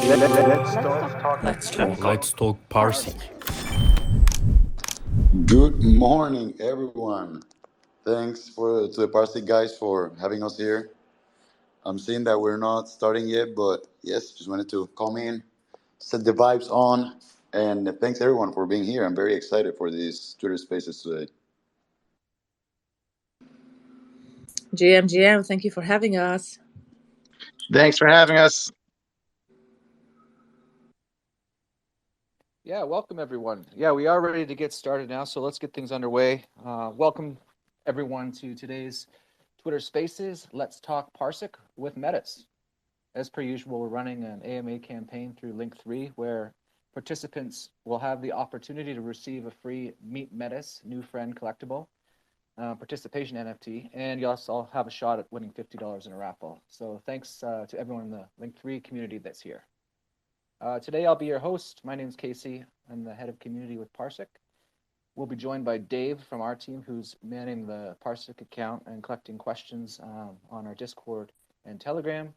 Let's talk PARSIQ. Good morning, everyone. Thanks to the PARSIQ guys for having us here. I'm seeing that we're not starting yet, but yes, just wanted to come in, set the vibes on, and thanks everyone for being here. I'm very excited for these Twitter Spaces today. GM, thank you for having us. Thanks for having us. Yeah, welcome everyone. Yeah, we are ready to get started now, so let's get things underway. Welcome everyone to today's Twitter Spaces. Let's talk PARSIQ with Metis. As per usual, we're running an AMA campaign through Link 3 where participants will have the opportunity to receive a free Meet Metis New Friend collectible, participation NFT, and you also have a shot at winning $50 in a raffle. So thanks to everyone in the Link 3 community that's here. Today I'll be your host. My name's Casey. I'm the head of community with PARSIQ. We'll be joined by Dave from our team, who's manning the PARSIQ account and collecting questions on our Discord and Telegram.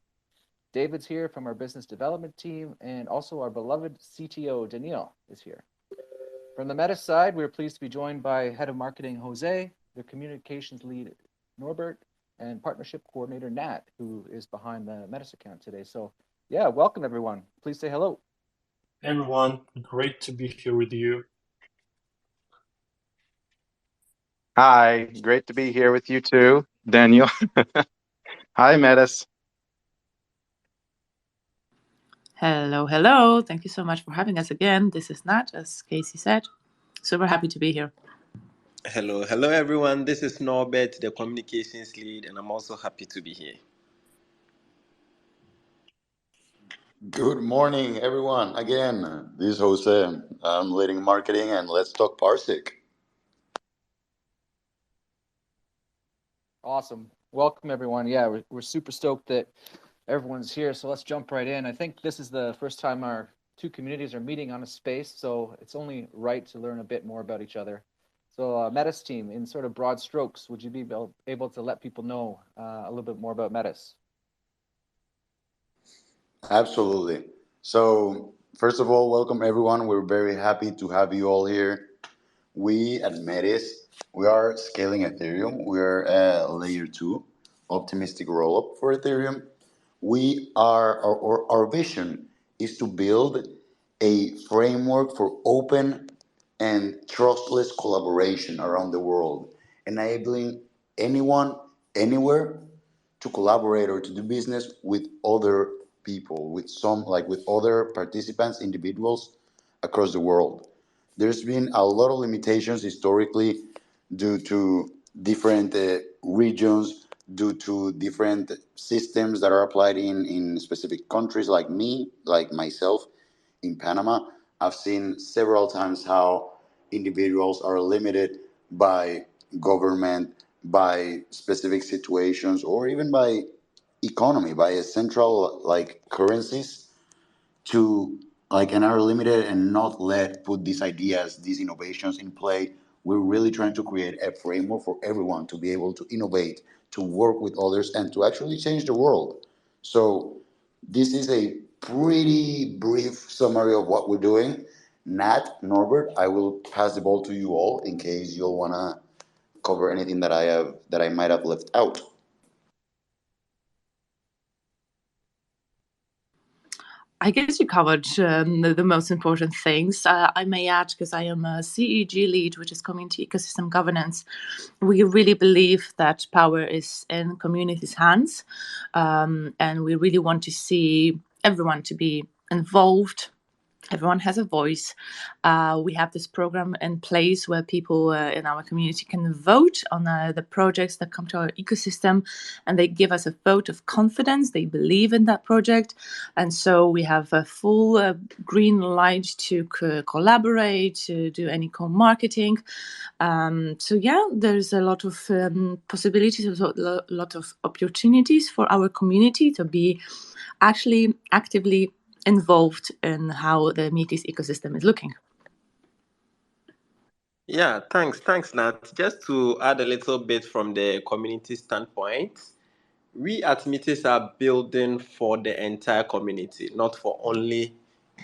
David's here from our business development team, and also our beloved CTO, Daniils, is here. From the Metis side, we're pleased to be joined by head of marketing, Jose, the communications lead, Norbert, and partnership coordinator, Nat, who is behind the Metis account today. So yeah, welcome everyone. Please say hello. Hey everyone, great to be here with you. Hi, great to be here with you too, Daniel. Hi, Metis. Hello. Thank you so much for having us again. This is Nat, as Casey said. Super happy to be here. Hello everyone. This is Norbert, the communications lead, and I'm also happy to be here. Good morning, everyone. Again, this is Jose. I'm leading marketing, and let's talk PARSIQ. Awesome. Welcome everyone. Yeah, we're super stoked that everyone's here. So let's jump right in. I think this is the first time our two communities are meeting on a space, so it's only right to learn a bit more about each other. So Metis team, in sort of broad strokes, would you be able to let people know a little bit more about Metis? Absolutely. So, first of all, welcome everyone. We're very happy to have you all here. We at Metis, we are scaling Ethereum. We're layer 2, optimistic rollup for Ethereum. Our vision is to build a framework for open and trustless collaboration around the world, enabling anyone, anywhere to collaborate or to do business with other people, with other participants, individuals across the world. There's been a lot of limitations historically due to different regions, due to different systems that are applied in specific countries like myself in Panama. I've seen several times how individuals are limited by government, by specific situations, or even by economy, by a central currencies to and are limited and not let put these ideas, these innovations in play. We're really trying to create a framework for everyone to be able to innovate, to work with others, and to actually change the world. So this is a pretty brief summary of what we're doing. Nat, Norbert, I will pass the ball to you all in case you'll wanna cover anything that I might have left out. I guess you covered the most important things. I may add, because I am a CEG lead, which is Community Ecosystem Governance. We really believe that power is in communities' hands, and we really want to see everyone to be involved. Everyone has a voice. We have this program in place where people in our community can vote on the projects that come to our ecosystem, and they give us a vote of confidence. They believe in that project. And so we have a full green light to collaborate, to do any co-marketing. So yeah, there's a lot of possibilities, a lot of opportunities for our community to be actually actively involved in how the Metis ecosystem is looking. Yeah, thanks, Nat. Just to add a little bit from the community standpoint, we at Metis are building for the entire community, not for only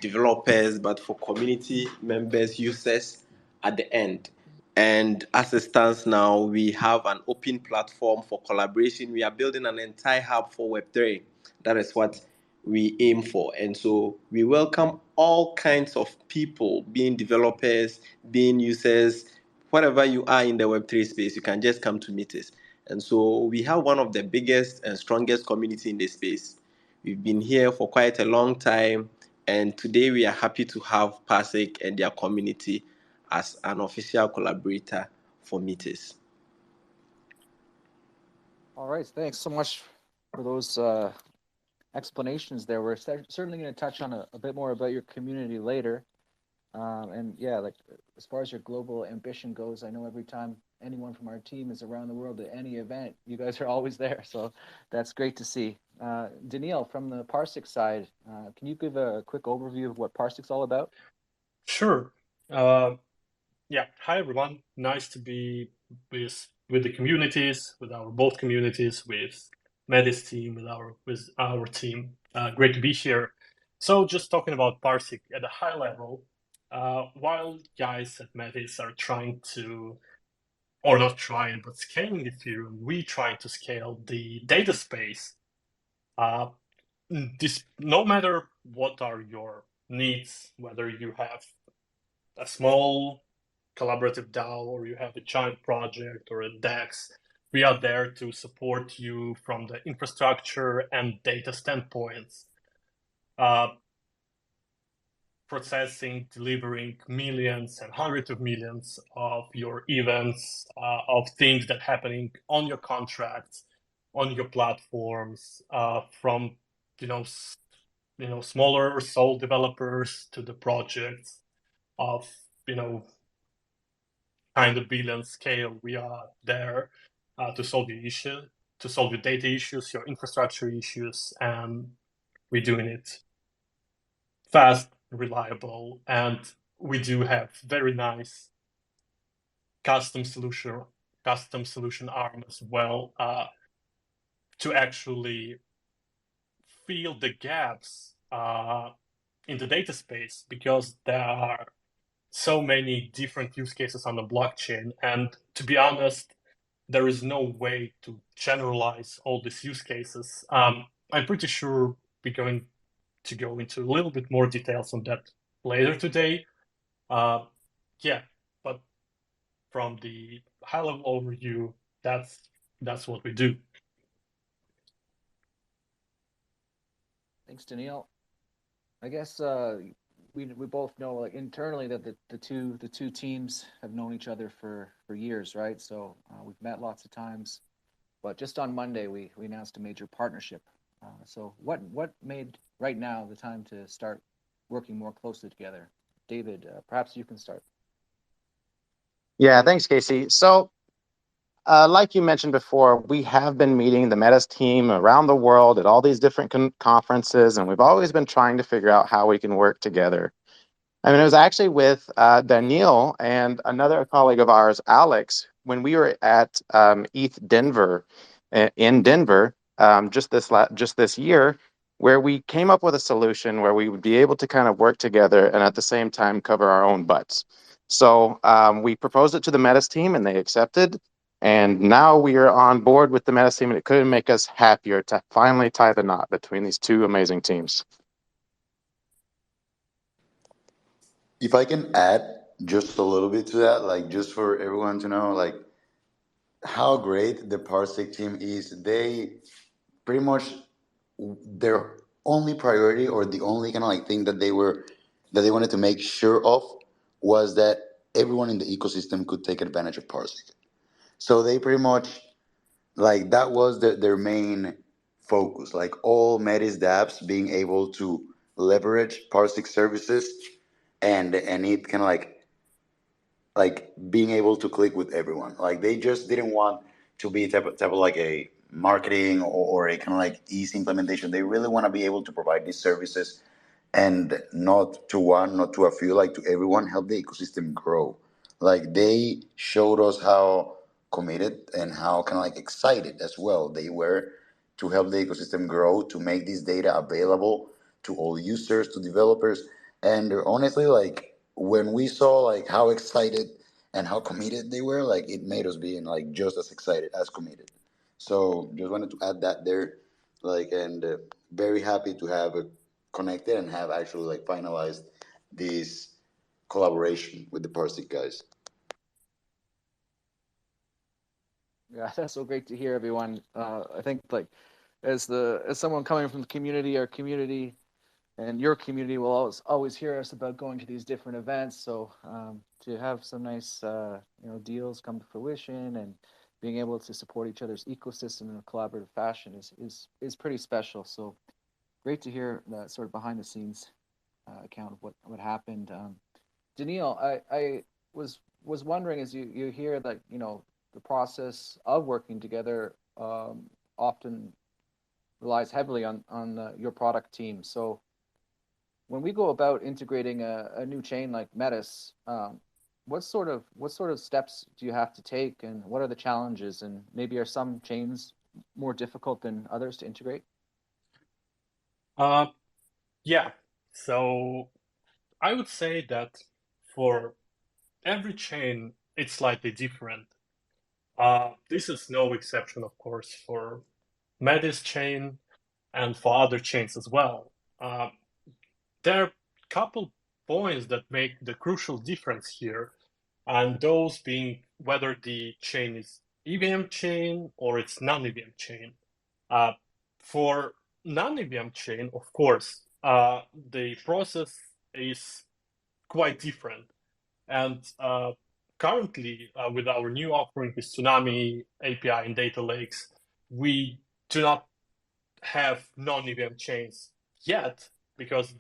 developers, but for community members, users at the end. And as it stands now, we have an open platform for collaboration. We are building an entire hub for Web3. That is what we aim for. And so we welcome all kinds of people, being developers, being users, whatever you are in the Web3 space, you can just come to Metis. And so we have one of the biggest and strongest community in the space. We've been here for quite a long time, and today we are happy to have PARSIQ and their community as an official collaborator for Metis. All right, thanks so much for those explanations there. We're certainly going to touch on a bit more about your community later. And yeah, like as far as your global ambition goes, I know every time anyone from our team is around the world at any event, you guys are always there. So that's great to see. Daniil, from the PARSIQ side, can you give a quick overview of what PARSIQ's all about? Sure. Yeah. Hi, everyone. Nice to be with the communities, with our both communities, with Metis team, with our team. Great to be here. So just talking about PARSIQ at a high level, while guys at Metis are trying to, or not trying, but scaling Ethereum, we try to scale the data space. No matter what are your needs, whether you have a small collaborative DAO or you have a giant project or a DEX, we are there to support you from the infrastructure and data standpoints. Processing, delivering millions and hundreds of millions of your events, of things that happening on your contracts, on your platforms, from smaller sole developers to the projects of kind of billion scale. We are there to solve your issue, to solve your data issues, your infrastructure issues, and we're doing it fast, reliable, and we do have very nice custom solution arm as well to actually fill the gaps in the data space, because there are so many different use cases on the blockchain, and to be honest, there is no way to generalize all these use cases. I'm pretty sure we're going to go into a little bit more details on that later today. Yeah, but from the high-level overview, that's what we do. Thanks, Daniil. I guess we both know, like, internally, that the two teams have known each other for years, right? So we've met lots of times, but just on Monday we announced a major partnership. So what made right now the time to start working more closely together? David, perhaps you can start. Yeah, thanks, Casey. So, like you mentioned before, we have been meeting the Metis team around the world at all these different conferences, and we've always been trying to figure out how we can work together. I mean, it was actually with Daniil and another colleague of ours, Alex, when we were at ETH Denver in Denver just this year, where we came up with a solution where we would be able to kind of work together and at the same time cover our own butts. So we proposed it to the Metis team and they accepted. And now we are on board with the Metis team, and it couldn't make us happier to finally tie the knot between these two amazing teams. If I can add just a little bit to that, like just for everyone to know, like how great the PARSIQ team is. They pretty much, their only priority or the only kind of like thing that they wanted to make sure of was that everyone in the ecosystem could take advantage of PARSIQ. So they pretty much, like, that was their main focus. Like all Metis dApps being able to leverage PARSIQ services, and it kind of like being able to click with everyone. Like they just didn't want to be type of like a marketing or a kind of like easy implementation. They really want to be able to provide these services, and not to one, not to a few, like to everyone, help the ecosystem grow. Like they showed us how committed and how kind of like excited as well they were to help the ecosystem grow, to make this data available to all users, to developers. And honestly, like when we saw like how excited and how committed they were, like it made us being like just as excited as committed. So just wanted to add that there, like, and very happy to have connected and have actually like finalized this collaboration with the PARSIQ guys. Yeah, that's so great to hear, everyone. I think like as someone coming from the community, our community and your community will always hear us about going to these different events. So to have some nice deals come to fruition and being able to support each other's ecosystem in a collaborative fashion is pretty special. So great to hear that sort of behind the scenes account of what happened. Daniil, I was wondering, as you hear that the process of working together often relies heavily on your product team. So when we go about integrating a new chain like Metis, what sort of steps do you have to take, and what are the challenges? And maybe are some chains more difficult than others to integrate? Yeah. So I would say that for every chain, it's slightly different. This is no exception, of course, for Metis chain and for other chains as well. There are a couple points that make the crucial difference here, and those being whether the chain is EVM chain or it's non-EVM chain. For non-EVM chain, of course, the process is quite different. And currently, with our new offering with Tsunami API and data lakes, we do not have non-EVM chains yet because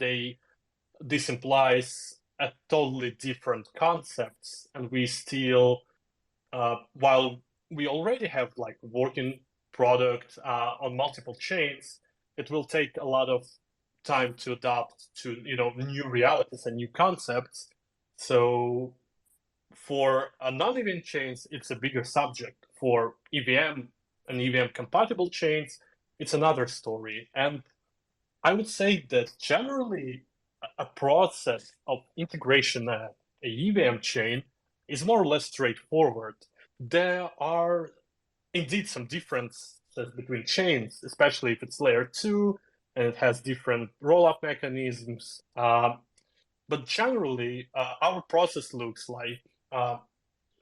this implies a totally different concepts, and we still, while we already have like working product on multiple chains, it will take a lot of time to adapt to new realities and new concepts. So for non-EVM chains, it's a bigger subject. For EVM and EVM compatible chains, it's another story. And I would say that generally a process of integration at a EVM chain is more or less straightforward. There are indeed some differences between chains, especially if it's layer 2 and it has different rollup mechanisms. But generally, our process looks like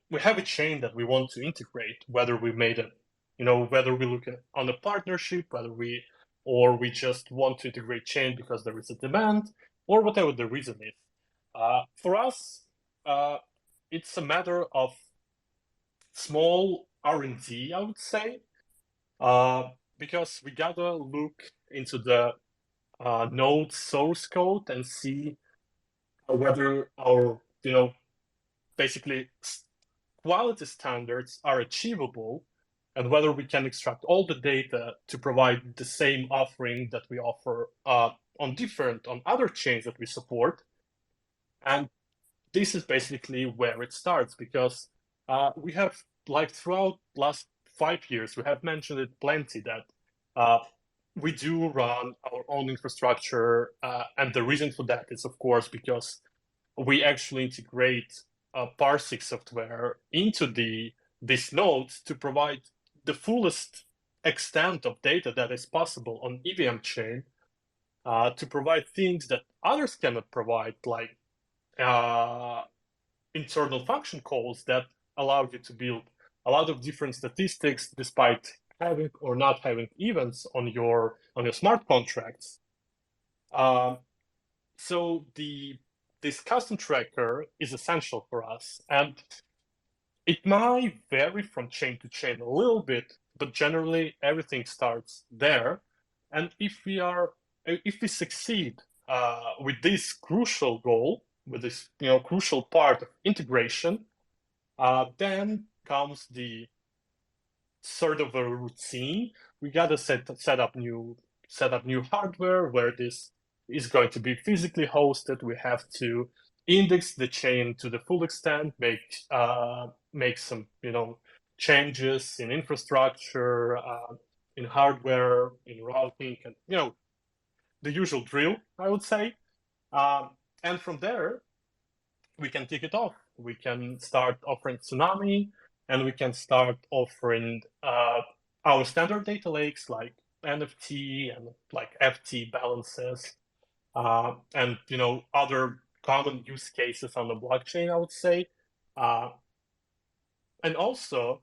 we have a chain that we want to integrate, whether we made it, whether we look at on a partnership, or we just want to integrate chain because there is a demand, or whatever the reason is. For us, it's a matter of small R&D, I would say, because we gotta look into the node source code and see whether our, basically quality standards are achievable and whether we can extract all the data to provide the same offering that we offer on other chains that we support. And this is basically where it starts, because we have, like, throughout last 5 years, we have mentioned it plenty that we do run our own infrastructure, and the reason for that is, of course, because we actually integrate PARSIQ software into these nodes to provide the fullest extent of data that is possible on EVM chain, to provide things that others cannot provide, like internal function calls that allow you to build a lot of different statistics despite having or not having events on your smart contracts. So this custom tracker is essential for us, and it might vary from chain to chain a little bit, but generally everything starts there. And if we succeed with this crucial goal, with this crucial part of integration, then comes the sort of a routine. We gotta set up new hardware where this is going to be physically hosted. We have to index the chain to the full extent, make some changes in infrastructure, in hardware, in routing, and the usual drill, I would say. And from there, we can kick it off. We can start offering Tsunami, and we can start offering our standard data lakes like NFT and like FT balances, and other common use cases on the blockchain, I would say. And also,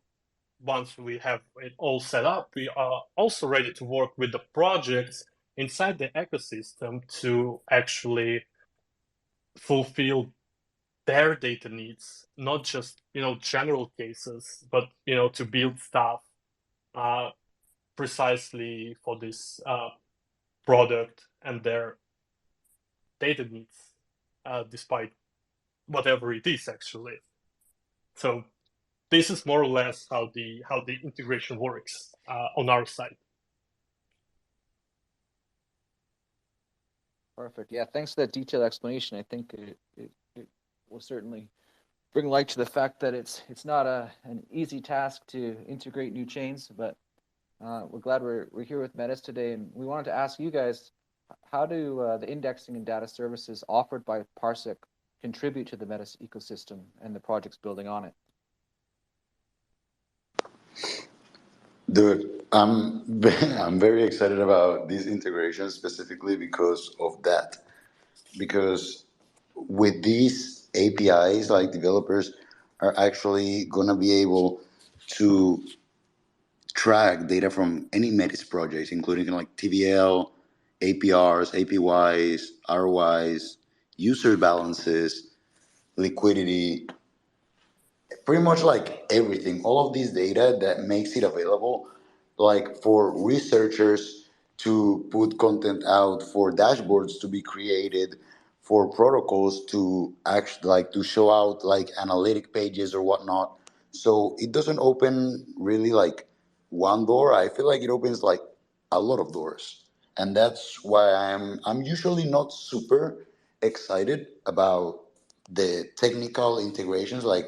once we have it all set up, we are also ready to work with the projects inside the ecosystem to actually fulfill their data needs, not just general cases, but to build stuff precisely for this product and their data needs, despite whatever it is actually. So this is more or less how the integration works on our side. Perfect. Yeah, thanks for that detailed explanation. I think it will certainly bring light to the fact that it's not an easy task to integrate new chains, but we're glad we're here with Metis today, and we wanted to ask you guys, how do the indexing and data services offered by PARSIQ contribute to the Metis ecosystem and the projects building on it? Dude, I'm very excited about this integration specifically because of that. Because with these APIs, like developers are actually gonna be able to track data from any Metis projects, including like TVL, APRs, APYs, ROIs, user balances, liquidity, pretty much like everything, all of these data that makes it available, like for researchers to put content out, for dashboards to be created, for protocols to actually like to show out like analytic pages or whatnot. So it doesn't open really like one door. I feel like it opens like a lot of doors, and that's why I'm usually not super excited about the technical integrations how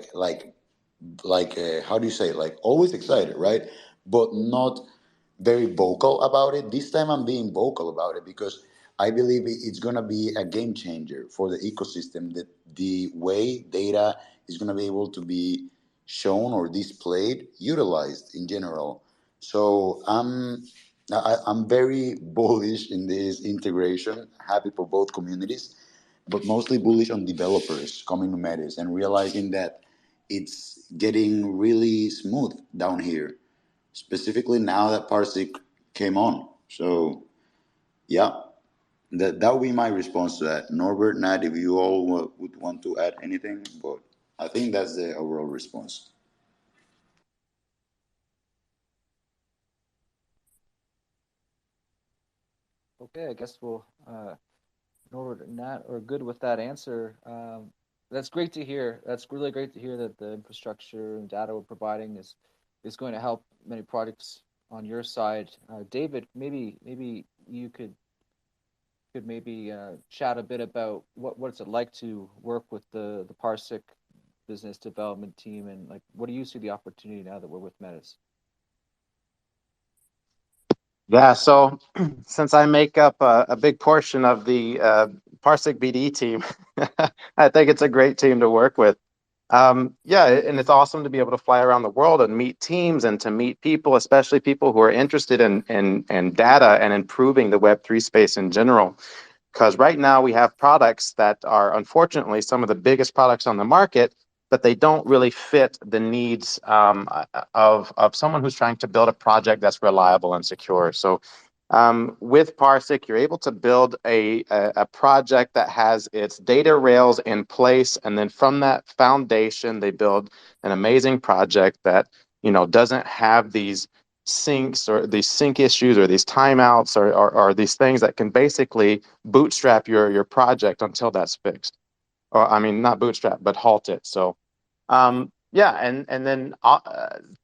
do you say it? Like always excited, right? But not very vocal about it. This time I'm being vocal about it because I believe it's gonna be a game changer for the ecosystem. That the way data is gonna be able to be shown or displayed, utilized in general. So I'm very bullish in this integration. Happy for both communities, but mostly bullish on developers coming to Metis and realizing that it's getting really smooth down here, specifically now that PARSIQ came on. So, yeah, that would be my response to that. Norbert, Nat, if you all would want to add anything, but I think that's the overall response. Okay, I guess we'll Norbert and Nat are good with that answer. That's great to hear. That's really great to hear that the infrastructure and data we're providing is going to help many projects on your side. David, maybe you could maybe chat a bit about what's it like to work with the PARSIQ business development team, and like what do you see the opportunity now that we're with Metis? Yeah, so since I make up a big portion of the PARSIQ BD team, I think it's a great team to work with. Yeah, and it's awesome to be able to fly around the world and meet teams and to meet people, especially people who are interested in data and improving the Web3 space in general. Because right now we have products that are unfortunately some of the biggest products on the market, but they don't really fit the needs of someone who's trying to build a project that's reliable and secure. So with PARSIQ, you're able to build a project that has its data rails in place, and then from that foundation, they build an amazing project that doesn't have these syncs or these sync issues or these timeouts or these things that can basically bootstrap your project until that's fixed. Or I mean, not bootstrap, but halt it. So yeah, and then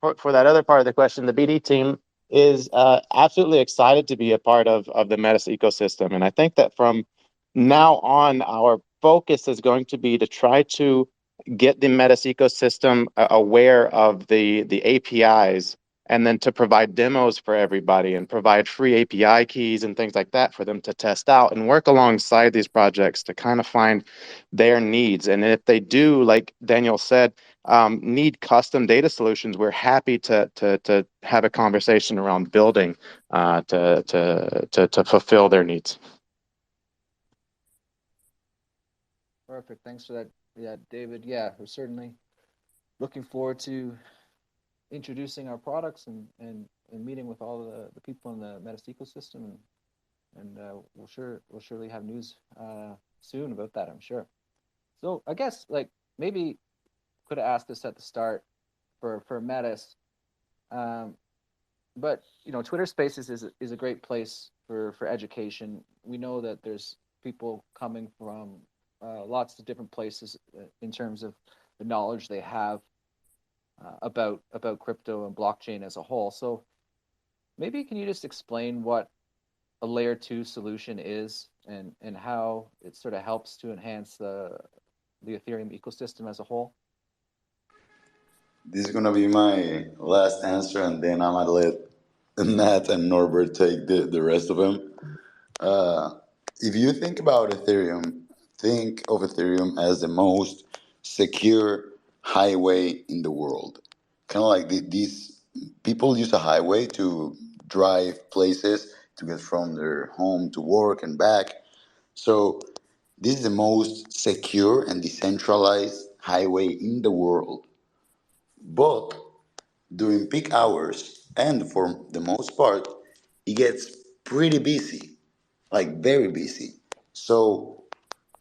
for that other part of the question, the BD team is absolutely excited to be a part of the Metis ecosystem. And I think that from now on, our focus is going to be to try to get the Metis ecosystem aware of the APIs and then to provide demos for everybody and provide free API keys and things like that for them to test out and work alongside these projects to kind of find their needs. And if they do, like Daniel said, need custom data solutions, we're happy to have a conversation around building to fulfill their needs. Perfect. Thanks for that. Yeah, David. Yeah, we're certainly looking forward to introducing our products and meeting with all the people in the Metis ecosystem, and we'll surely have news soon about that, I'm sure. So I guess like maybe could have asked this at the start for Metis, but you know, Twitter Spaces is a great place for education. We know that there's people coming from lots of different places in terms of the knowledge they have about crypto and blockchain as a whole. So maybe can you just explain what a layer 2 solution is and how it sort of helps to enhance the Ethereum ecosystem as a whole? This is gonna be my last answer, and then I'm gonna let Matt and Norbert take the rest of them. If you think about Ethereum, think of Ethereum as the most secure highway in the world. Kind of like these people use a highway to drive places to get from their home to work and back. So this is the most secure and decentralized highway in the world. But during peak hours, and for the most part, it gets pretty busy, like very busy. So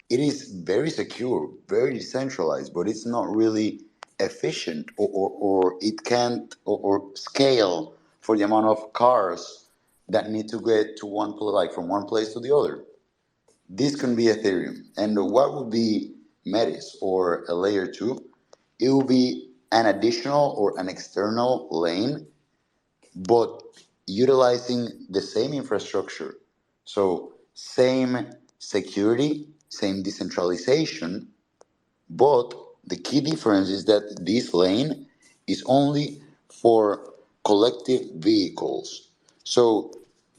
it is very secure, very decentralized, but it's not really efficient, or it can't or scale for the amount of cars that need to get to one place, like from one place to the other. This can be Ethereum. And what would be Metis or a layer 2? It will be an additional or an external lane, but utilizing the same infrastructure. So, same security, same decentralization, but the key difference is that this lane is only for collective vehicles. So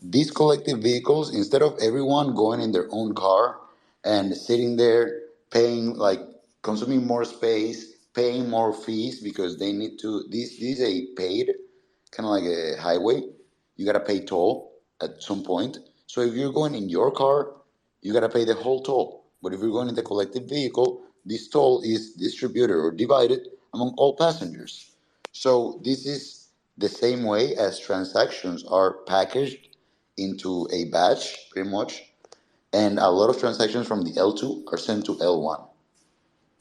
these collective vehicles, instead of everyone going in their own car and sitting there paying, like, consuming more space, paying more fees because they need to, this is a paid, kind of like a highway. You gotta pay toll at some point. So if you're going in your car, you gotta pay the whole toll. But if you're going in the collective vehicle, this toll is distributed or divided among all passengers. So this is the same way as transactions are packaged into a batch, pretty much. And a lot of transactions from the L2 are sent to L1.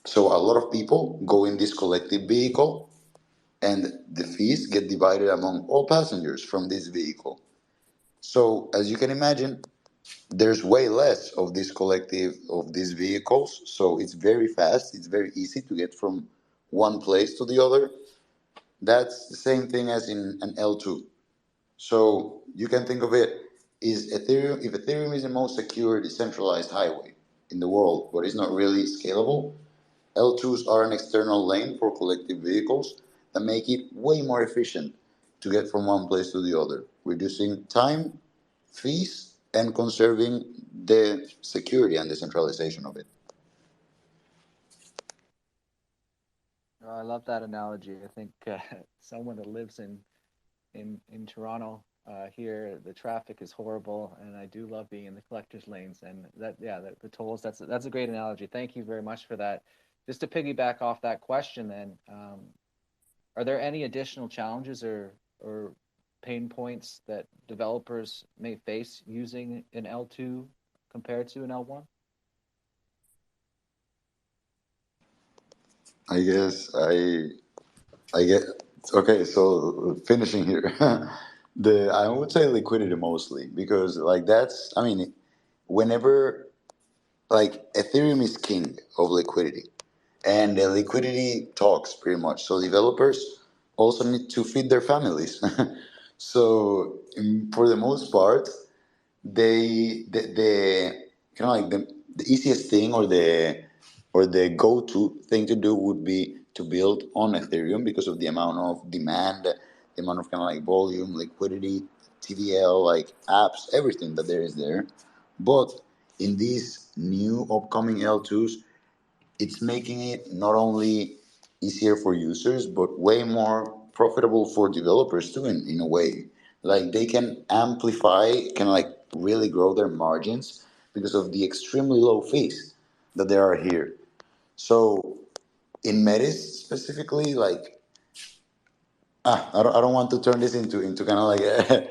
So a lot of people go in this collective vehicle, and the fees get divided among all passengers from this vehicle. So as you can imagine, there's way less of this collective of these vehicles, so it's very fast, it's very easy to get from one place to the other. That's the same thing as in an L2. So you can think of it is Ethereum, if Ethereum is the most secure decentralized highway in the world, but it's not really scalable, L2s are an external lane for collective vehicles that make it way more efficient to get from one place to the other, reducing time, fees, and conserving the security and decentralization of it. Oh, I love that analogy. I think someone that lives in Toronto here, the traffic is horrible, and I do love being in the collectors lanes. And that, yeah, the tolls. That's a great analogy. Thank you very much for that. Just to piggyback off that question, then, are there any additional challenges or pain points that developers may face using an L2 compared to an L1? I guess I get okay. So finishing here, I would say liquidity mostly, because like that's, I mean, whenever, like, Ethereum is king of liquidity, and the liquidity talks pretty much. So developers also need to feed their families. So for the most part, the kind of like the easiest thing, or the go-to thing to do would be to build on Ethereum because of the amount of demand the amount of kind of like volume, liquidity, TVL, like apps, everything that there is there. But in these new upcoming L2s, it's making it not only easier for users, but way more profitable for developers too, in a way. Like they can amplify, can like really grow their margins because of the extremely low fees that there are here. So in Metis specifically, like I don't want to turn this into kind of like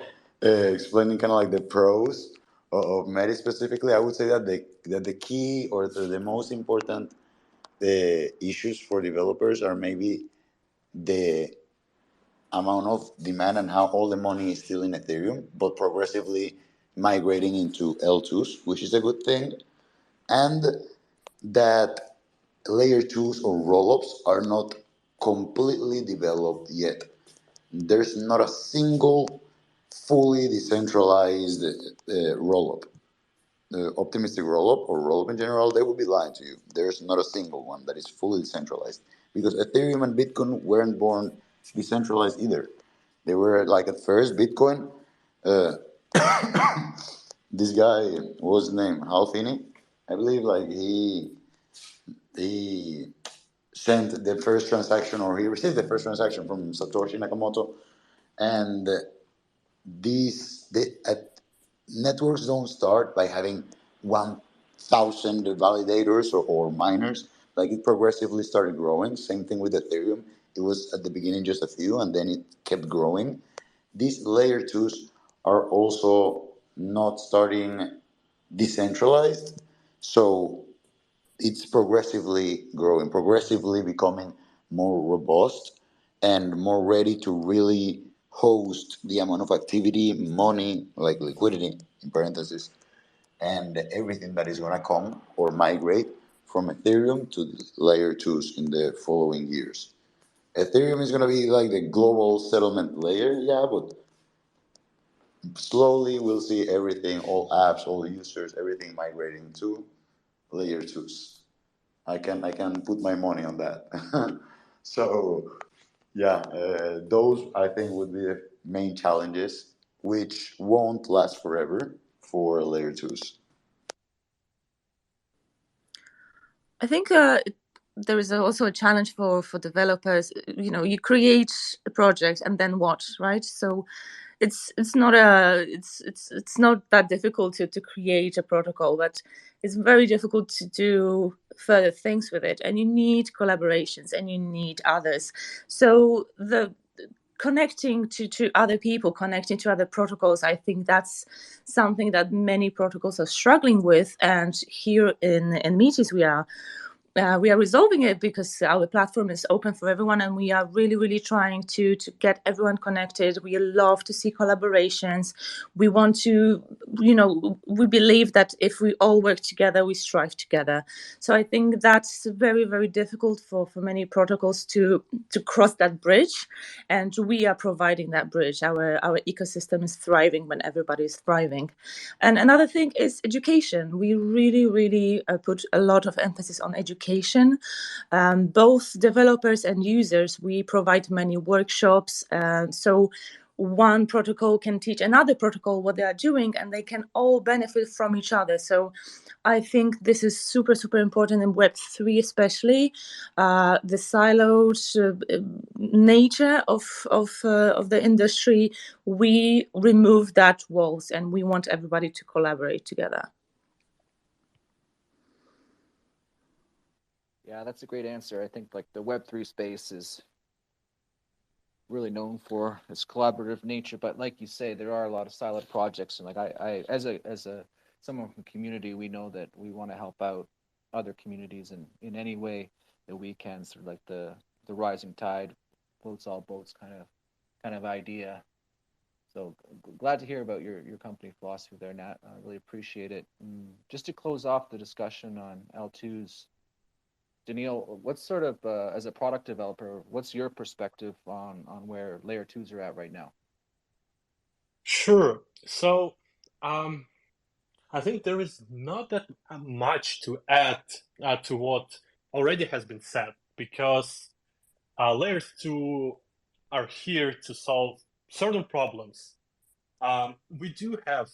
explaining kind of like the pros of Metis specifically. I would say that the key or the most important issues for developers are maybe the amount of demand and how all the money is still in Ethereum, but progressively migrating into L2s, which is a good thing, and that layer twos or rollups are not completely developed yet. There's not a single fully decentralized rollup. Optimistic rollup or rollup in general, they would be lying to you. There's not a single one that is fully decentralized because Ethereum and Bitcoin weren't born decentralized either. They were like at first Bitcoin. Uh, this guy, what was his name? Hal Finney, I believe. Like he sent the first transaction, or he received the first transaction from Satoshi Nakamoto, and networks don't start by having 1,000 validators or miners. Like it progressively started growing. Same thing with Ethereum. It was at the beginning just a few, and then it kept growing. These layer twos are also not starting decentralized, so it's progressively growing, progressively becoming more robust and more ready to really host the amount of activity, money, like liquidity in parentheses, and everything that is going to come or migrate from Ethereum to layer twos in the following years. Ethereum is going to be like the global settlement layer, yeah, but slowly we'll see everything, all apps, all users, everything migrating to layer twos. I can put my money on that. So yeah, those I think would be the main challenges, which won't last forever for layer twos. I think there is also a challenge for developers. You create a project and then what, right? So it's not that difficult to create a protocol, but it's very difficult to do further things with it, and you need collaborations and you need others. So the connecting to other people, connecting to other protocols, I think that's something that many protocols are struggling with, and here in Metis we are resolving it because our platform is open for everyone, and we are really trying to get everyone connected. We love to see collaborations. We want to, we believe that if we all work together, we strive together. So I think that's very difficult for many protocols to cross that bridge, and we are providing that bridge. Our ecosystem is thriving when everybody is thriving. And another thing is education. We really put a lot of emphasis on education. Both developers and users, we provide many workshops. So one protocol can teach another protocol what they are doing, and they can all benefit from each other. So I think this is super important in Web3, especially the siloed nature of the industry. We remove that walls, and we want everybody to collaborate together. Yeah, that's a great answer. I think like the Web3 space is really known for its collaborative nature, but like you say, there are a lot of siloed projects, and like I as a someone from community, we know that we want to help out other communities in any way that we can, sort of like the rising tide floats all boats kind of idea. So glad to hear about your company philosophy there, Nat. I really appreciate it. Just to close off the discussion on L2s, Daniil, what's sort of as a product developer, what's your perspective on where layer twos are at right now? Sure. So I think there is not that much to add to what already has been said, because layers 2 are here to solve certain problems. We do have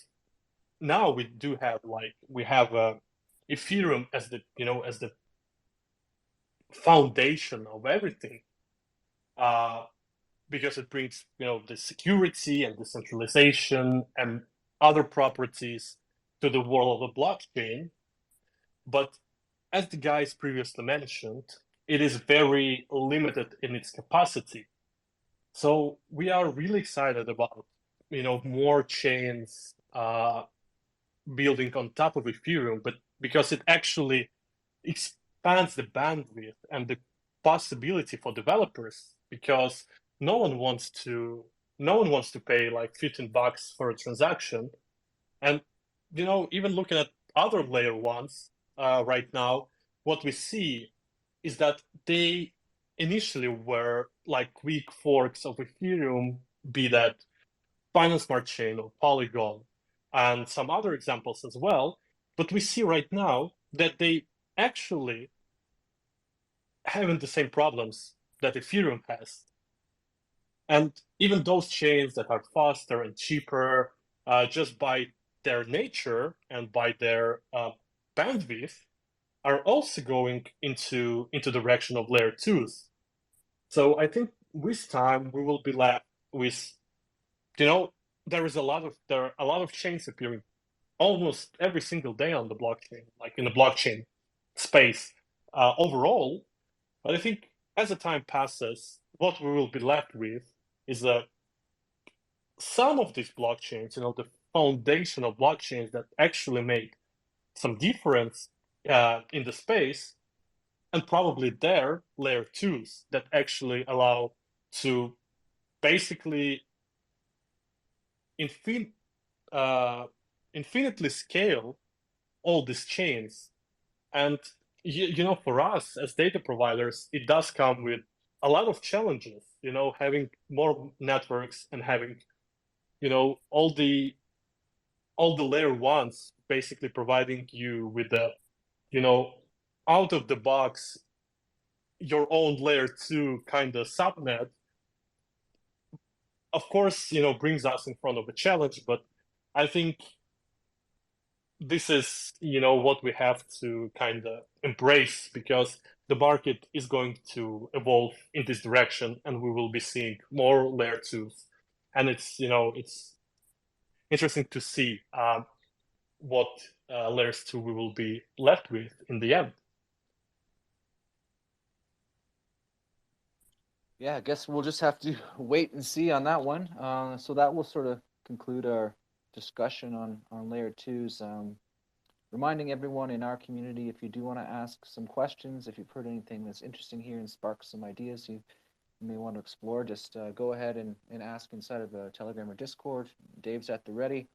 Ethereum as the foundation of everything, because it brings the security and decentralization and other properties to the world of the blockchain. But as the guys previously mentioned, it is very limited in its capacity. So we are really excited about more chains building on top of Ethereum, but because it actually expands the bandwidth and the possibility for developers, because no one wants to pay like $15 for a transaction. And even looking at other layer ones right now, what we see is that they initially were like weak forks of Ethereum, be that Binance Smart Chain or Polygon, and some other examples as well. But we see right now that they actually having the same problems that Ethereum has. And even those chains that are faster and cheaper, just by their nature and by their bandwidth, are also going into direction of layer twos. So I think with time we will be left with, there are a lot of chains appearing almost every single day on the blockchain, like in the blockchain space overall. But I think as the time passes, what we will be left with is that some of these blockchains, the foundational blockchains that actually make some difference in the space, and probably their layer twos that actually allow to basically infinitely scale all these chains. And for us as data providers, it does come with a lot of challenges. Having more networks and having all the layer ones basically providing you with the out of the box your own layer two kind of subnet, of course, brings us in front of a challenge. But I think this is what we have to kind of embrace, because the market is going to evolve in this direction and we will be seeing more layer twos. And it's interesting to see what layers two we will be left with in the end. Yeah, I guess we'll just have to wait and see on that one. So that will sort of conclude our discussion on layer twos. Reminding everyone in our community, if you do want to ask some questions, if you've heard anything that's interesting here and spark some ideas you may want to explore, just go ahead and ask inside of a Telegram or Discord. Dave's at the ready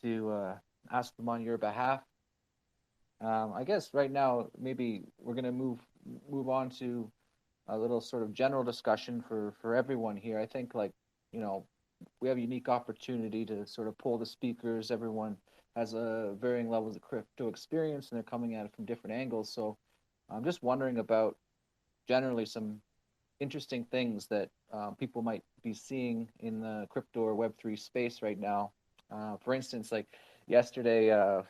to ask them on your behalf. I guess right now, maybe we're going to move on to a little sort of general discussion for everyone here. I think we have a unique opportunity to sort of pull the speakers. Everyone has varying levels of crypto experience and they're coming at it from different angles. So I'm just wondering about generally some interesting things that people might be seeing in the crypto or Web3 space right now. For instance, like yesterday,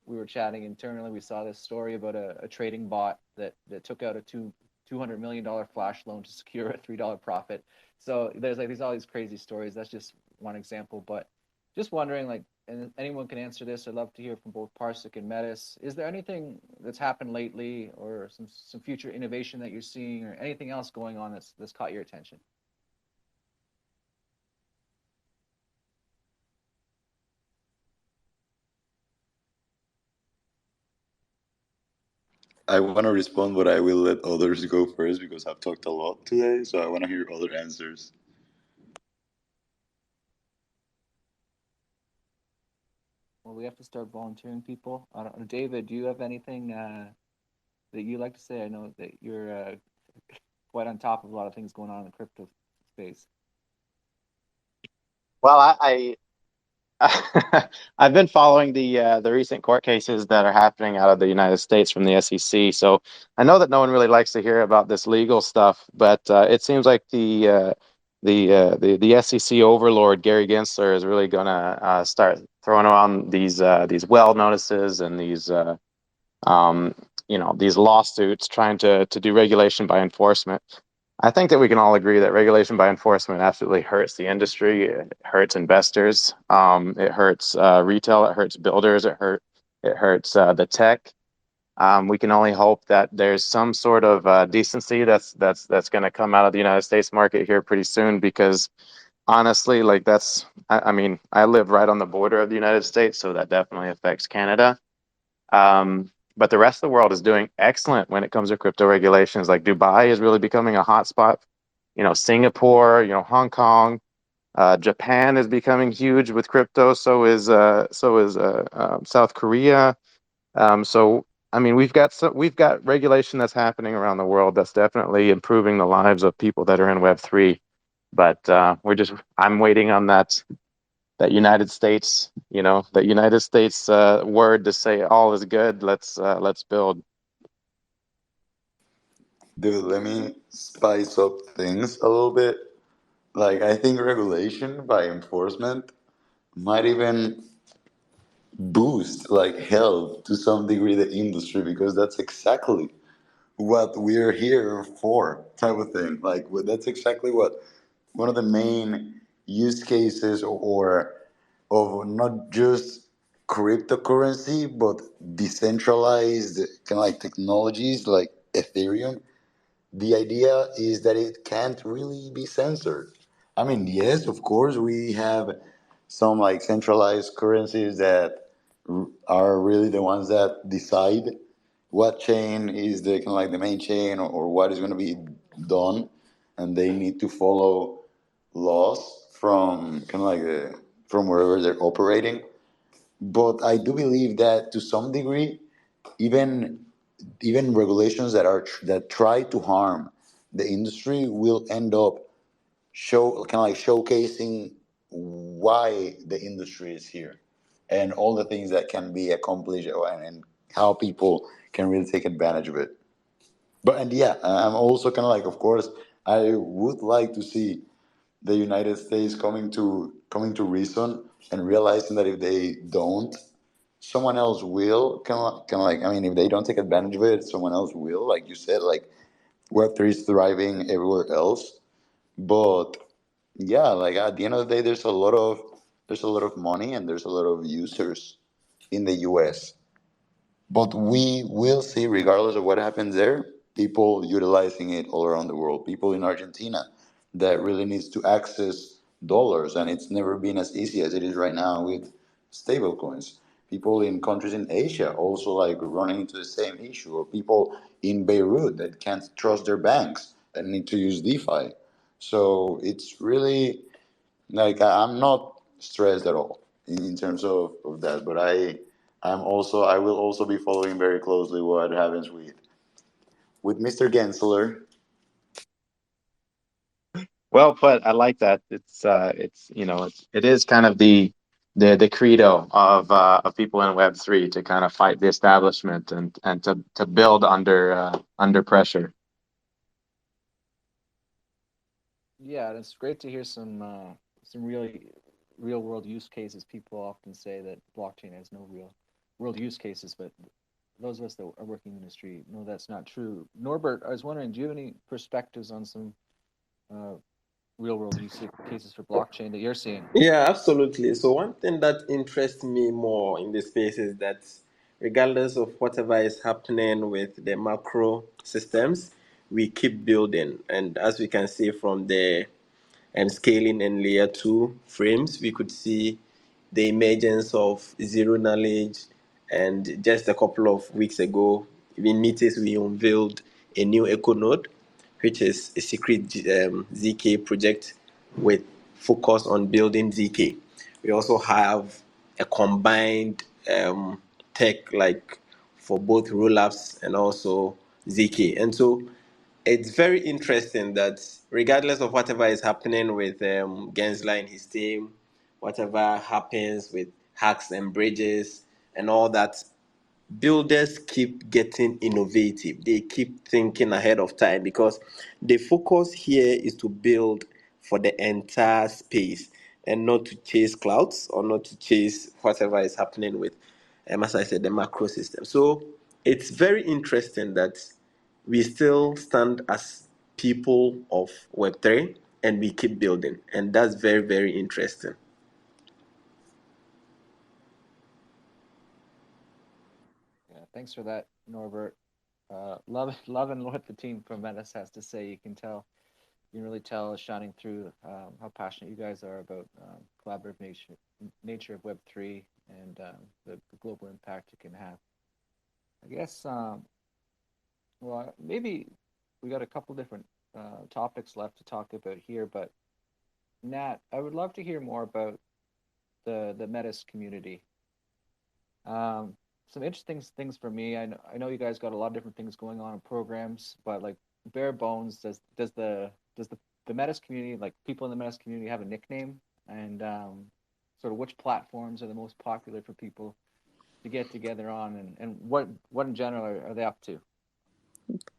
we were chatting internally. We saw this story about a trading bot that took out a $200 million flash loan to secure a $3 profit. So there's all these crazy stories. That's just one example, but just wondering, and anyone can answer this. I'd love to hear from both PARSIQ and Metis. Is there anything that's happened lately, or some future innovation that you're seeing, or anything else going on that's caught your attention? I want to respond, but I will let others go first because I've talked a lot today, so I want to hear other answers. Well, we have to start volunteering people. I don't know, David, do you have anything that you'd like to say? I know that you're quite on top of a lot of things going on in the crypto space. Well, I I've been following the recent court cases that are happening out of the United States from the SEC. So I know that no one really likes to hear about this legal stuff, but it seems like the SEC overlord Gary Gensler is really gonna start throwing around these well notices and these these lawsuits trying to do regulation by enforcement. I think that we can all agree that regulation by enforcement absolutely hurts the industry. It hurts investors. It hurts retail. It hurts builders. It hurts the tech. We can only hope that there's some sort of decency that's going to come out of the United States market here pretty soon. Because honestly, like I mean, I live right on the border of the United States, so that definitely affects Canada. But the rest of the world is doing excellent when it comes to crypto regulations. Like Dubai is really becoming a hotspot. Singapore, Hong Kong, Japan is becoming huge with crypto. So is South Korea. So I mean, we've got regulation that's happening around the world that's definitely improving the lives of people that are in Web3. But I'm waiting on that United States, that United States word to say all is good. Let's build. Dude, let me spice up things a little bit. Like, I think regulation by enforcement might even boost, like, help to some degree the industry, because that's exactly what we're here for, type of thing. Like, that's exactly what one of the main use cases or of not just cryptocurrency but decentralized kind of like technologies like Ethereum. The idea is that it can't really be censored. I mean, yes, of course, we have some like centralized currencies that are really the ones that decide what chain is the kind of like the main chain, or what is going to be done, and they need to follow laws from kind of like from wherever they're operating. But I do believe that to some degree, even even regulations that try to harm the industry will end up kind of like showcasing why the industry is here and all the things that can be accomplished, and how people can really take advantage of it. And yeah, I'm also kind of like, of course, I would like to see the United States coming to reason and realizing that if they don't, someone else will. Kind of like, I mean, if they don't take advantage of it, someone else will. Like you said, like Web3 is thriving everywhere else. But yeah, like at the end of the day, there's a lot of money and there's a lot of users in the US. But we will see, regardless of what happens there, people utilizing it all around the world. People in Argentina that really needs to access dollars, and it's never been as easy as it is right now with stablecoins. People in countries in Asia also like running into the same issue, or people in Beirut that can't trust their banks and need to use DeFi. So it's really like I'm not stressed at all in terms of that, but I will also be following very closely what happens with Mr. Gensler. Well put. I like that. It is kind of the credo of people in Web3 to kind of fight the establishment and to build under pressure. Yeah, and it's great to hear some really real world use cases. People often say that blockchain has no real world use cases, but those of us that are working in the industry know that's not true. Norbert, I was wondering, do you have any perspectives on some real world use cases for blockchain that you're seeing? Yeah, absolutely. So one thing that interests me more in this space is that regardless of whatever is happening with the macro systems, we keep building. And as we can see from the scaling and layer two frames, we could see the emergence of zero knowledge. And just a couple of weeks ago, in Metis, we unveiled a new echo node, which is a secret ZK project with focus on building ZK. We also have a combined tech like for both rollups and also ZK. And so it's very interesting that regardless of whatever is happening with Gensler and his team, whatever happens with hacks and bridges and all that, builders keep getting innovative. They keep thinking ahead of time because the focus here is to build for the entire space and not to chase clouds or not to chase whatever is happening with, as I said, the macro system. So it's very interesting that we still stand as people of Web3 and we keep building. And that's very, very interesting. Yeah, thanks for that, Norbert. Loving what the team from Metis has to say. You can really tell shining through how passionate you guys are about collaborative nature of Web3 and the global impact it can have. I guess, well, maybe we got a couple different topics left to talk about here, but Nat, I would love to hear more about the Metis community. Some interesting things for me. I know you guys got a lot of different things going on in programs, but like bare bones, does the Metis community, like people in the Metis community, have a nickname, and sort of which platforms are the most popular for people to get together on, and what in general are they up to?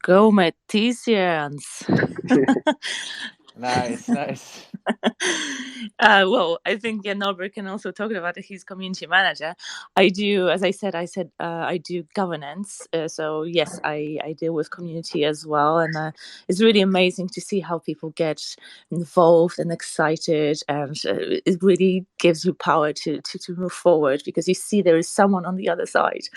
Go Metisians. Nice. Well, I think Norbert can also talk about it. He's community manager. I do, as I said, I do governance. So yes, I deal with community as well, and it's really amazing to see how people get involved and excited, and it really gives you power to move forward because you see there is someone on the other side.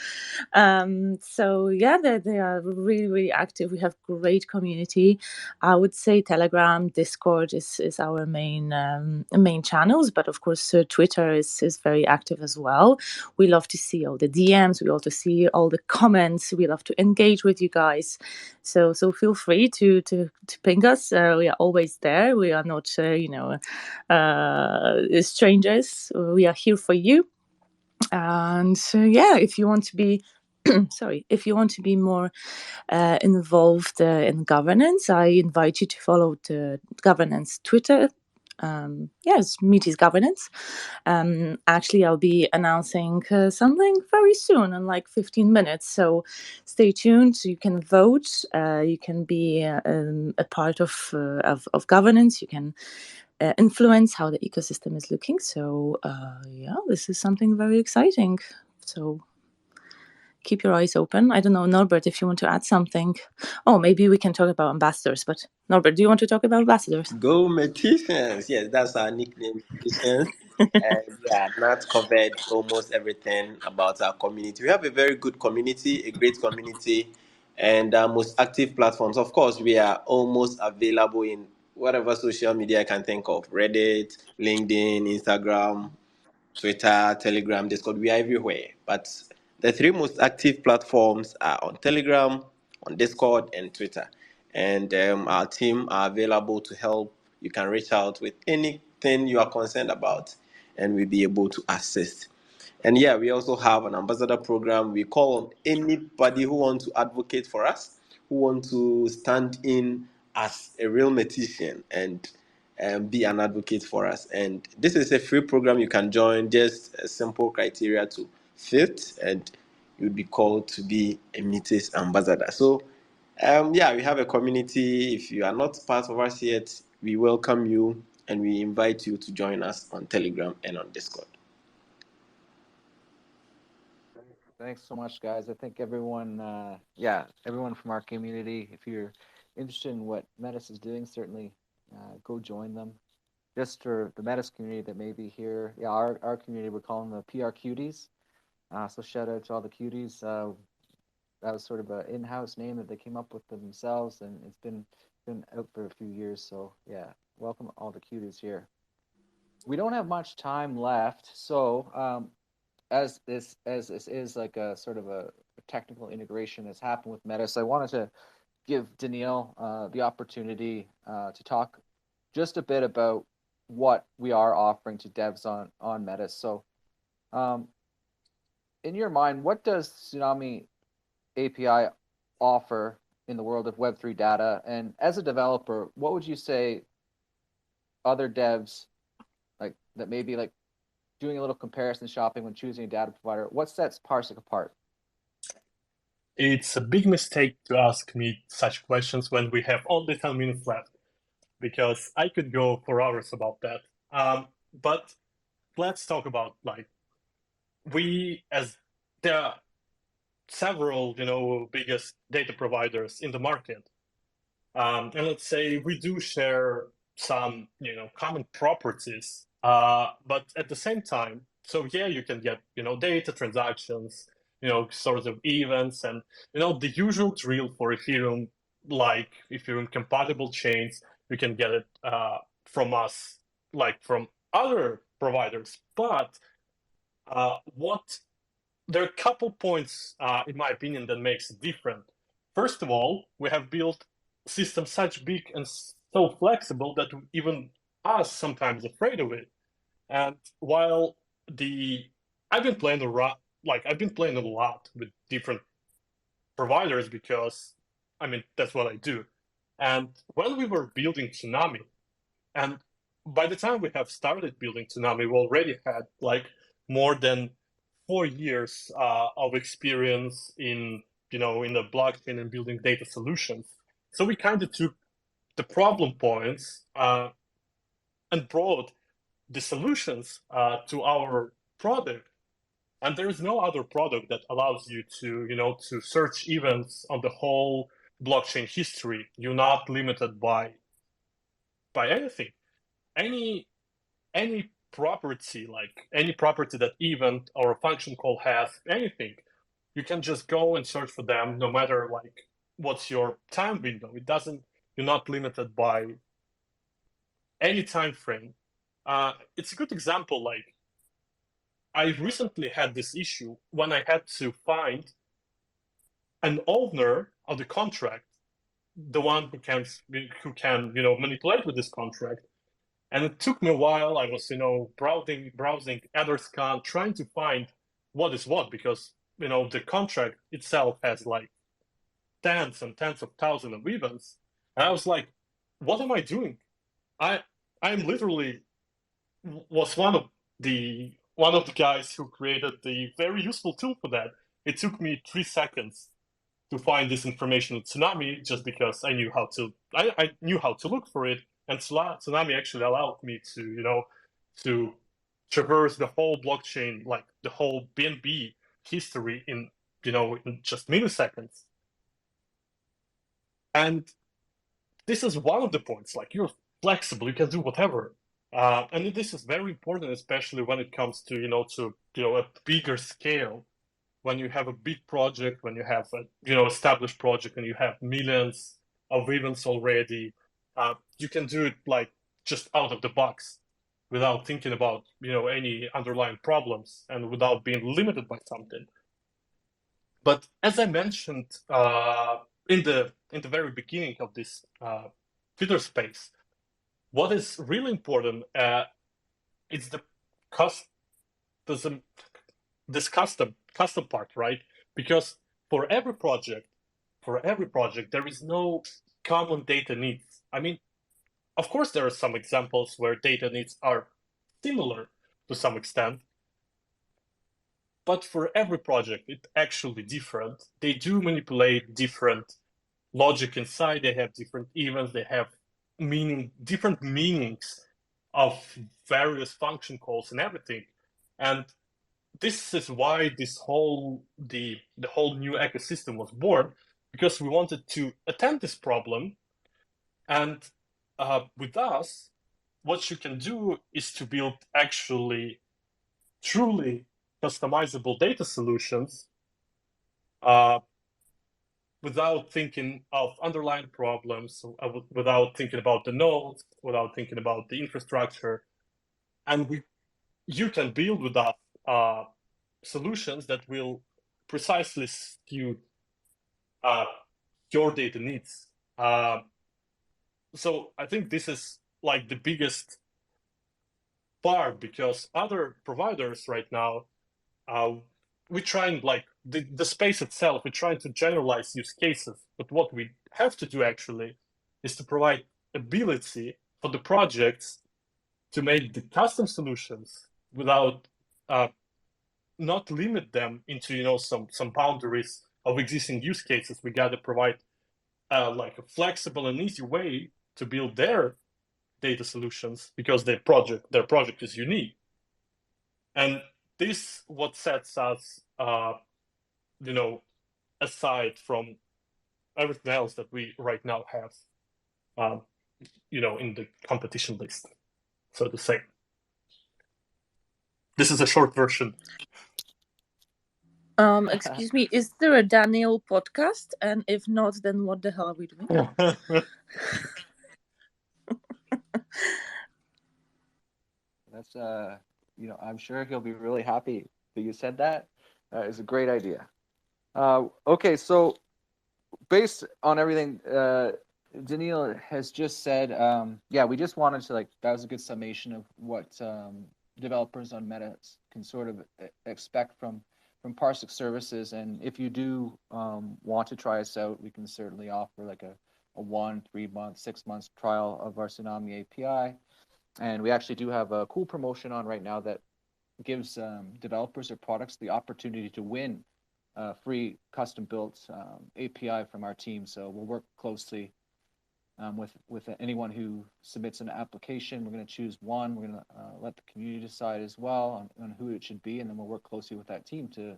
So yeah, they are really, really active. We have great community. I would say Telegram, Discord is our main channels, but of course Twitter is very active as well. We love to see all the DMs. We also see all the comments. We love to engage with you guys. So feel free to ping us. We are always there. We are not strangers. We are here for you. And yeah, if you want to be if you want to be more involved in governance, I invite you to follow the governance Twitter. Yes, Metis Governance. Actually, I'll be announcing something very soon, in like 15 minutes. So stay tuned. You can vote. You can be a part of governance. You can influence how the ecosystem is looking. So yeah, this is something very exciting. So keep your eyes open. I don't know, Norbert, if you want to add something. Oh, maybe we can talk about ambassadors. But Norbert, do you want to talk about ambassadors? Go Metisians. Yes, that's our nickname, Metisians. And yeah, Nat covered almost everything about our community. We have a very good community, a great community, and our most active platforms. Of course, we are almost available in whatever social media I can think of: Reddit, LinkedIn, Instagram, Twitter, Telegram, Discord. We are everywhere. But the three most active platforms are on Telegram, on Discord, and Twitter. And our team are available to help. You can reach out with anything you are concerned about, and we'll be able to assist. And yeah, we also have an ambassador program. We call on anybody who wants to advocate for us, who want to stand in as a real Metisian and be an advocate for us. And this is a free program you can join, just a simple criteria to fit, and you'll be called to be a Metis ambassador. So, yeah, we have a community. If you are not part of us yet, we welcome you and we invite you to join us on Telegram and on Discord. Thanks so much, guys. I think everyone from our community, if you're interested in what Metis is doing, certainly go join them. Just for the Metis community that may be here, yeah, our community, we're calling the PR cuties. So shout out to all the cuties. That was sort of an in-house name that they came up with themselves, and it's been out for a few years. So yeah, welcome all the cuties here. We don't have much time left, so as this is like a sort of a technical integration that's happened with Metis, I wanted to give Daniil the opportunity to talk just a bit about what we are offering to devs on Metis. So in your mind, what does Tsunami API offer in the world of Web3 data? And as a developer, what would you say other devs like that maybe like doing a little comparison shopping when choosing a data provider. What sets PARSIQ apart? It's a big mistake to ask me such questions when we have only 10 minutes left, because I could go for hours about that. But let's talk about there are several, biggest data providers in the market. And let's say we do share some, common properties, but at the same time, so yeah, you can get, data transactions, sort of events, and, the usual drill for Ethereum, like Ethereum compatible chains, you can get it from us, like from other providers. But there are a couple points, in my opinion, that makes it different. First of all, we have built systems such big and so flexible that even us sometimes afraid of it. And while I've been playing a lot with different providers because, that's what I do. And when we were building Tsunami, and by the time we have started building Tsunami, we already had more than 4 years of experience in the blockchain and building data solutions. So we kind of took the problem points and brought the solutions to our product. And there is no other product that allows you to search events on the whole blockchain history. You're not limited by anything. Any property, like any property that event or a function call has, anything, you can just go and search for them no matter what's your time window. You're not limited by any time frame. It's a good example. I recently had this issue when I had to find an owner of the contract, the one who can manipulate with this contract. And it took me a while. I was, browsing Etherscan, trying to find what is what, because, the contract itself has tens and tens of thousands of events. And I was like, what am I doing? I'm literally was one of the guys who created the very useful tool for that. It took me 3 seconds to find this information in Tsunami, just because I knew how to look for it. And Tsunami actually allowed me to traverse the whole blockchain, like the whole BNB history in just milliseconds. And this is one of the points. You're flexible, you can do whatever. And this is very important, especially when it comes to a bigger scale. When you have a big project, when you have a established project, and you have millions of events already, you can do it just out of the box, without thinking about any underlying problems and without being limited by something. But as I mentioned in the very beginning of this Twitter space, what is really important is this custom part, right? Because for every project, there is no common data needs. Of course, there are some examples where data needs are similar to some extent, but for every project, it's actually different. They do manipulate different logic inside. They have different events. They have different meanings of various function calls and everything. And this is why the whole new ecosystem was born, because we wanted to attend this problem. And with us, what you can do is to build actually truly customizable data solutions without thinking of underlying problems, without thinking about the nodes, without thinking about the infrastructure. And you can build with us solutions that will precisely suit your data needs. So I think this is the biggest part, because other providers right now, we're trying the space itself, we're trying to generalize use cases. But what we have to do actually is to provide ability for the projects to make the custom solutions without not limit them into some boundaries of existing use cases. We got to provide like a flexible and easy way to build their data solutions, because their project is unique. And this what sets us aside from everything else that we right now have in the competition list, so to say. This is a short version. Excuse me, is there a Daniil podcast? And if not, then what the hell are we doing? That's I'm sure he'll be really happy that you said that. It's a great idea. Okay, so based on everything Daniil has just said, we just wanted to that was a good summation of what developers on Metis can sort of expect from PARSIQ services. And if you do want to try us out, we can certainly offer like a 1, 3 month, 6 months trial of our Tsunami API. And we actually do have a cool promotion on right now that gives developers or products the opportunity to win free custom-built API from our team. So we'll work closely with anyone who submits an application. We're going to choose one. We're going to let the community decide as well on who it should be, and then we'll work closely with that team to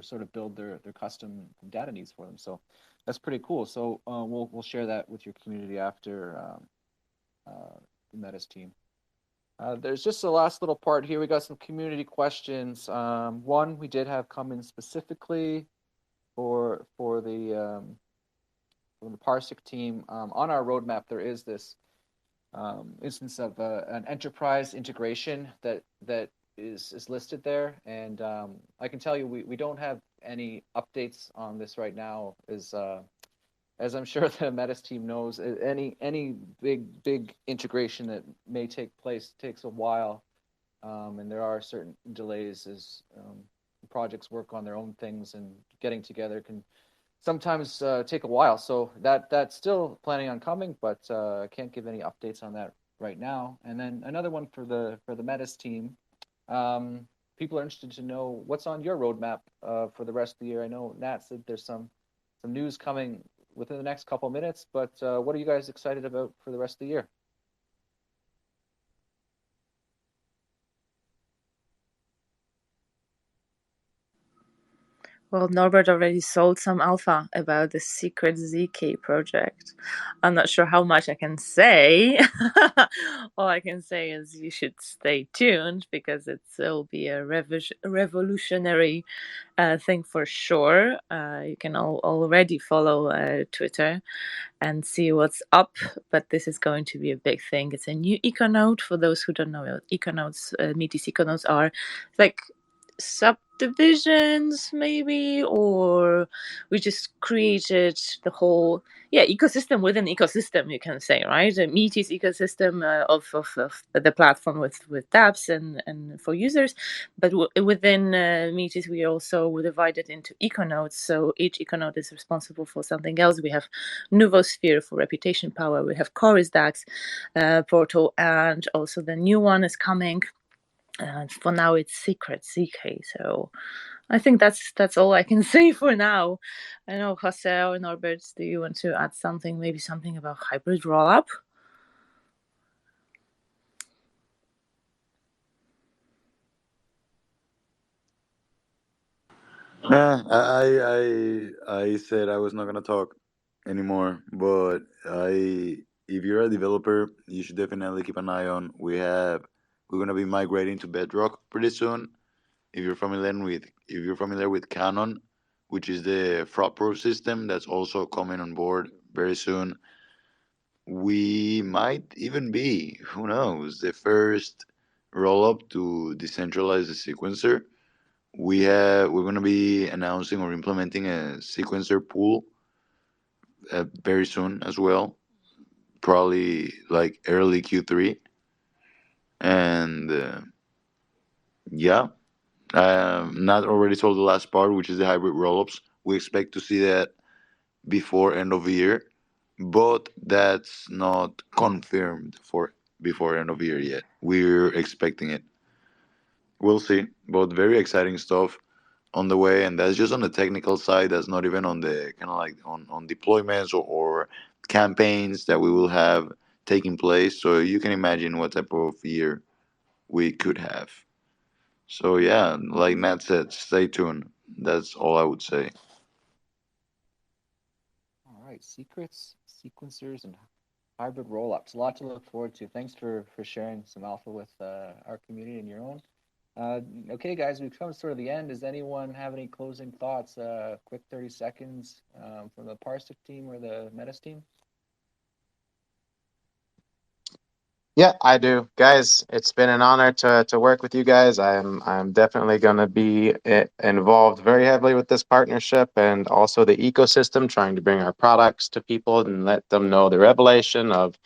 sort of build their custom data needs for them. So that's pretty cool. So we'll share that with your community after the Metis team. There's just the last little part here. We got some community questions. One we did have come in specifically for the PARSIQ team. On our roadmap, there is this instance of an enterprise integration that is listed there, and I can tell you we don't have any updates on this right now. As I'm sure the Metis team knows, any big integration that may take place takes a while, and there are certain delays as projects work on their own things, and getting together can sometimes take a while. So that's still planning on coming, but I can't give any updates on that right now. And then another one for the Metis team. People are interested to know what's on your roadmap for the rest of the year. I know Nat said there's some news coming within the next couple of minutes, but what are you guys excited about for the rest of the year? Well, Norbert already sold some alpha about the secret ZK project. I'm not sure how much I can say. All I can say is you should stay tuned, because it will be a revolutionary thing for sure. You can already follow Twitter and see what's up, but this is going to be a big thing. It's a new econode. For those who don't know what econodes, Metis econodes are, like subdivisions maybe, or we just created the whole ecosystem within ecosystem, you can say, right? A Metis ecosystem of the platform with dApps and for users, but within Metis we also divided into econodes, so each econode is responsible for something else. We have Nuvosphere for reputation power, we have Chorus DAX portal, and also the new one is coming. For now, it's secret ZK. So I think that's all I can say for now. I know, Jose or Norbert, do you want to add something? Maybe something about hybrid rollup? Yeah, I said I was not gonna talk anymore, but if you're a developer, you should definitely keep an eye on. We're gonna be migrating to Bedrock pretty soon. If you're familiar with Canon, which is the fraud-proof system, that's also coming on board very soon. We might even be, who knows, the first roll-up to decentralize the sequencer. We're going to be announcing or implementing a sequencer pool very soon as well, probably like early Q3. And not already told the last part, which is the hybrid rollups. We expect to see that before end of the year, but that's not confirmed for before end of the year yet. We're expecting it. we'll see. But very exciting stuff on the way, and that's just on the technical side. That's not even on the kind of like on deployments or campaigns that we will have taking place. So you can imagine what type of year we could have. So yeah, like Matt said, stay tuned. That's all I would say. All right, secrets, sequencers, and hybrid rollups. A lot to look forward to. Thanks for sharing some alpha with our community and your own. Okay, guys, we've come to sort of the end. Does anyone have any closing thoughts? Quick 30 seconds from the PARSIQ team or the Metis team? Yeah, I do. Guys, it's been an honor to work with you guys. I'm definitely going to be involved very heavily with this partnership and also the ecosystem, trying to bring our products to people and let them know the revelation of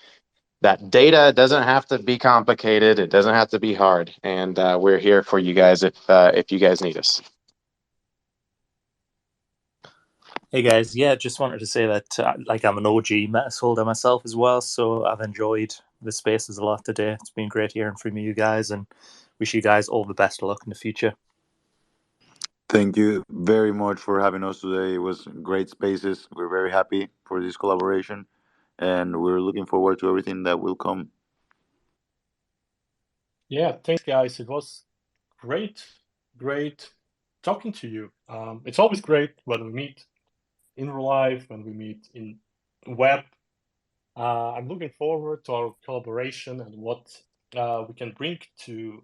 that data doesn't have to be complicated. It doesn't have to be hard. And we're here for you guys if you guys need us. Hey guys, yeah, just wanted to say that like I'm an OG Metis holder myself as well, so I've enjoyed the spaces a lot today. It's been great hearing from you guys, and wish you guys all the best of luck in the future. Thank you very much for having us today. It was great spaces. We're very happy for this collaboration, and we're looking forward to everything that will come. Yeah, thanks, guys. It was great talking to you. It's always great when we meet in real life, when we meet in web. I'm looking forward to our collaboration and what we can bring to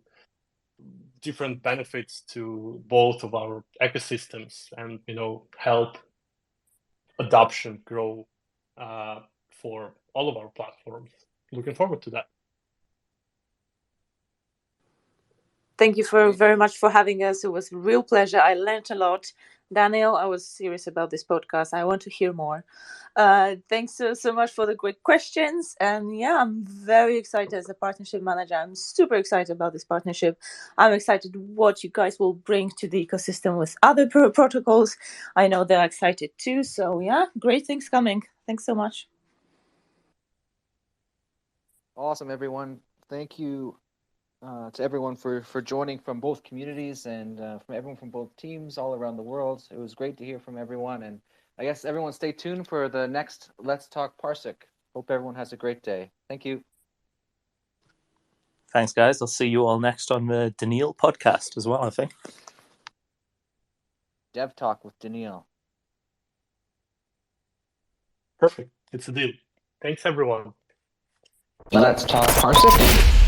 different benefits to both of our ecosystems, and help adoption grow for all of our platforms. Looking forward to that. Thank you very much for having us. It was a real pleasure. I learned a lot. Daniel, I was serious about this podcast. I want to hear more. Thanks so much for the great questions. And yeah, I'm very excited as a partnership manager. I'm super excited about this partnership. I'm excited what you guys will bring to the ecosystem with other protocols. I know they're excited too. So yeah, great things coming. Thanks so much. Awesome, everyone. Thank you to everyone for joining from both communities and from everyone from both teams all around the world. It was great to hear from everyone, and I guess everyone stay tuned for the next Let's Talk PARSIQ. Hope everyone has a great day. Thank you. Thanks, guys. I'll see you all next on the Daniil podcast as well, I think. Dev Talk with Daniil. Perfect. It's a deal. Thanks, everyone. Let's Talk PARSIQ.